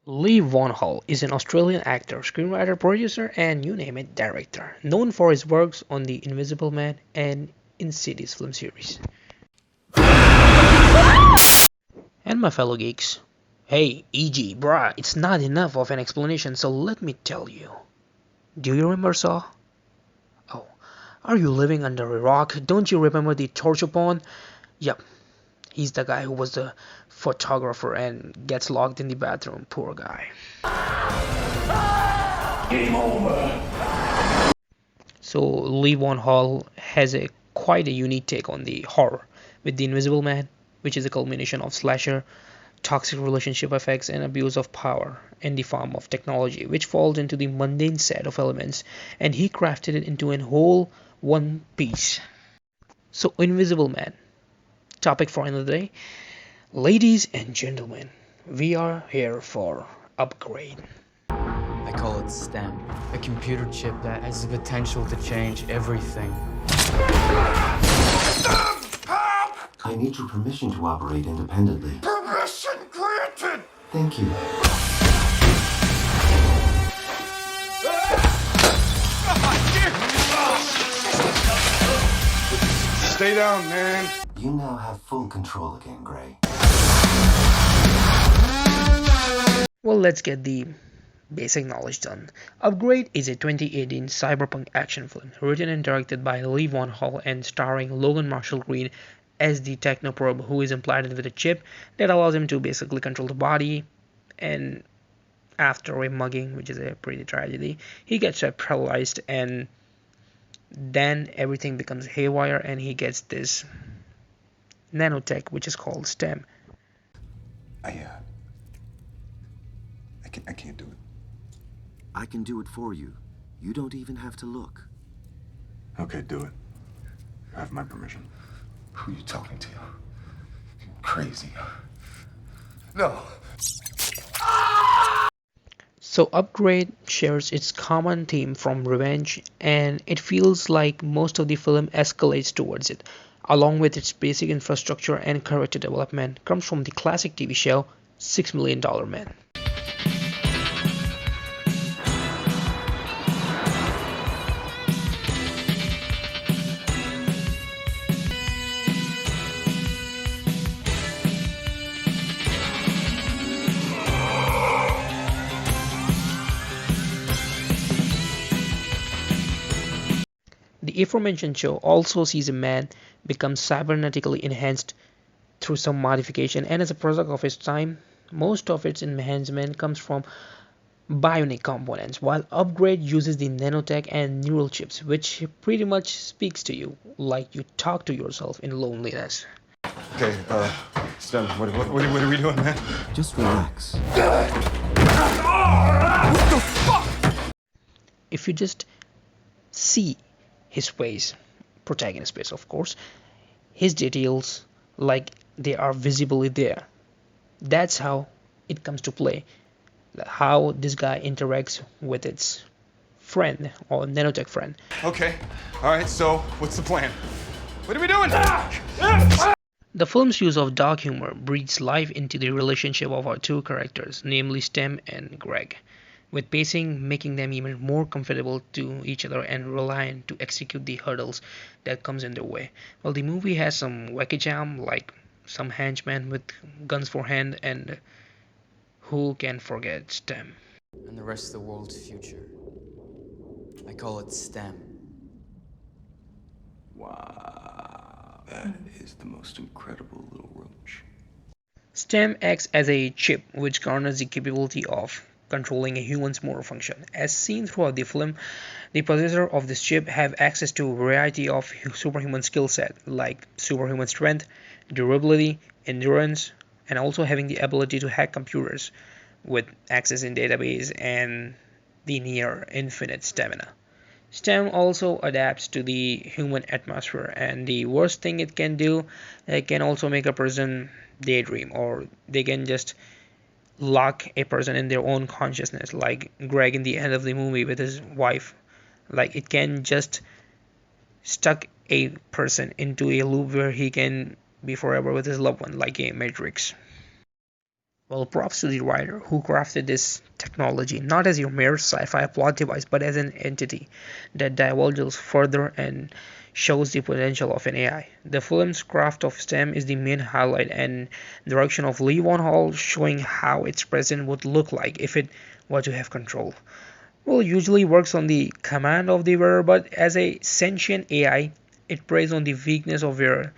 Lee Von Hall is an Australian actor, screenwriter, producer, and you name it, director, known for his works on The Invisible Man and Insidious film series. And my fellow geeks, hey, EG, bruh, it's not enough of an explanation, so let me tell you. Do you remember Saw? Oh, are you living under a rock? Don't you remember the torture porn? Yep, he's the guy who was the photographer and gets locked in the bathroom. Poor guy. Game over. So Lee Von Hall has a quite a unique take on the horror with The Invisible Man, which is a culmination of slasher, toxic relationship effects, and abuse of power in the form of technology, which falls into the mundane set of elements, and he crafted it into a whole one piece. So Invisible Man, topic for another day. Ladies and gentlemen, we are here for upgrade. I call it STEM, a computer chip that has the potential to change everything. I need your permission to operate independently. Permission granted. Thank you. Stay down, man. You now have full control again, Gray. Well, let's get the basic knowledge done. Upgrade is a 2018 cyberpunk action film written and directed by Lee Von Hall and starring Logan Marshall Green as the technoprobe who is implanted with a chip that allows him to basically control the body, and after a mugging, which is a pretty tragedy, he gets paralyzed, and then everything becomes haywire and he gets this nanotech which is called STEM. I can't do it. I can do it for you. You don't even have to look. Okay, do it. I have my permission. Who are you talking to? You're crazy. No. So Upgrade shares its common theme from revenge, and it feels like most of the film escalates towards it, along with its basic infrastructure and character development comes from the classic TV show $6 Million Man. The aforementioned show also sees a man become cybernetically enhanced through some modification, and as a product of its time, most of its enhancement comes from bionic components, while Upgrade uses the nanotech and neural chips, which pretty much speaks to you like you talk to yourself in loneliness. Okay, Stem, what are we doing, man? Just relax. If you just see his face, protagonist face of course, his details like they are visibly there. That's how it comes to play. How this guy interacts with its friend or nanotech friend. Okay, all right, so what's the plan? What are we doing? The film's use of dark humor breathes life into the relationship of our two characters, namely Stem and Greg, with pacing making them even more comfortable to each other and reliant to execute the hurdles that comes in their way. Well, the movie has some wacky jam like some henchmen with guns for hand, and who can forget Stem? And the rest of the world's future. I call it STEM. Wow. That is the most incredible little roach. STEM acts as a chip which garners the capability of controlling a human's motor function. As seen throughout the film, the possessor of this chip have access to a variety of superhuman skill set like superhuman strength, durability, endurance, and also having the ability to hack computers with access in database and the near infinite stamina. STEM also adapts to the human atmosphere, and the worst thing it can do, it can also make a person daydream, or they can just lock a person in their own consciousness, like Greg in the end of the movie with his wife. Like it can just stuck a person into a loop where he can be forever with his loved one, like a Matrix. Well, props to the writer who crafted this technology not as your mere sci-fi plot device but as an entity that divulges further and shows the potential of an AI. The film's craft of STEM is the main highlight, and direction of Lee Van Hall showing how its presence would look like if it were to have control. Well, usually works on the command of the wearer, but as a sentient AI, it preys on the weakness of wearer,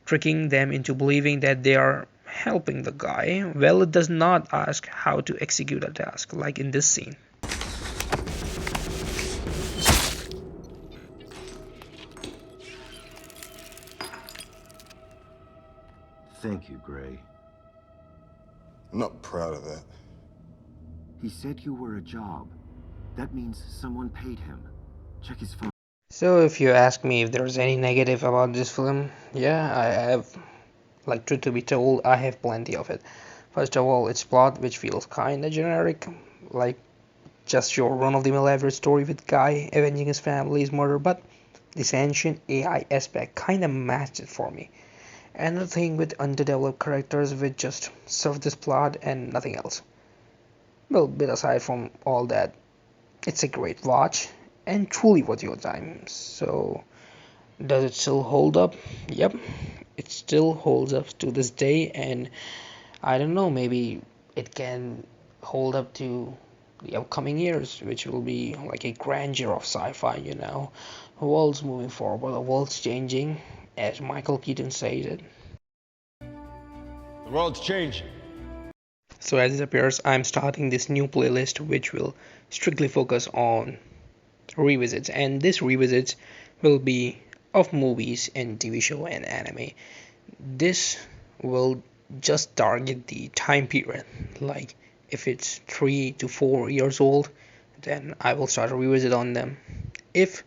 tricking them into believing that they are helping the guy. Well, it does not ask how to execute a task, like in this scene. Thank you, Gray. I'm not proud of that. He said you were a job. That means someone paid him. Check his phone. So, if you ask me if there's any negative about this film, yeah, I have. Like, truth to be told, I have plenty of it. First of all, its plot, which feels kinda generic, like just your run-of-the-mill average story with guy avenging his family's murder, but the sentient AI aspect kinda matched it for me. Another thing with underdeveloped characters which just serve this plot and nothing else. Well, but aside from all that, it's a great watch and truly worth your time. So, does it still hold up? Yep, it still holds up to this day, and I don't know, maybe it can hold up to the upcoming years, which will be like a grandeur of sci-fi, you know. The world's moving forward, the world's changing, as Michael Keaton says it. The world's changing. So as it appears, I'm starting this new playlist which will strictly focus on revisits, and this revisits will be of movies and TV show and anime. This will just target the time period, like if it's 3 to 4 years old, then I will start a revisit on them. If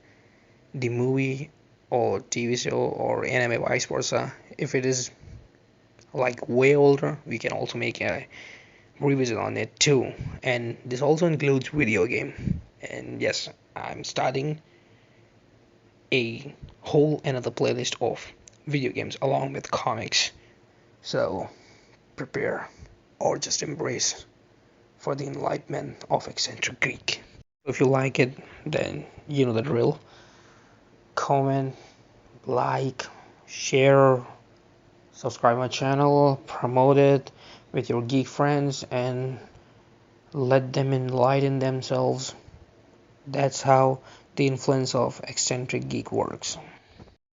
the movie or TV show or anime vice versa, if it is like way older, we can also make a revisit on it too. And this also includes video game. And yes, I'm starting a whole another playlist of video games along with comics. So prepare or just embrace for the enlightenment of eccentric Greek. If you like it, then you know the drill. Comment, like, share, subscribe my channel, promote it with your geek friends, and let them enlighten themselves. That's how the influence of eccentric geek works.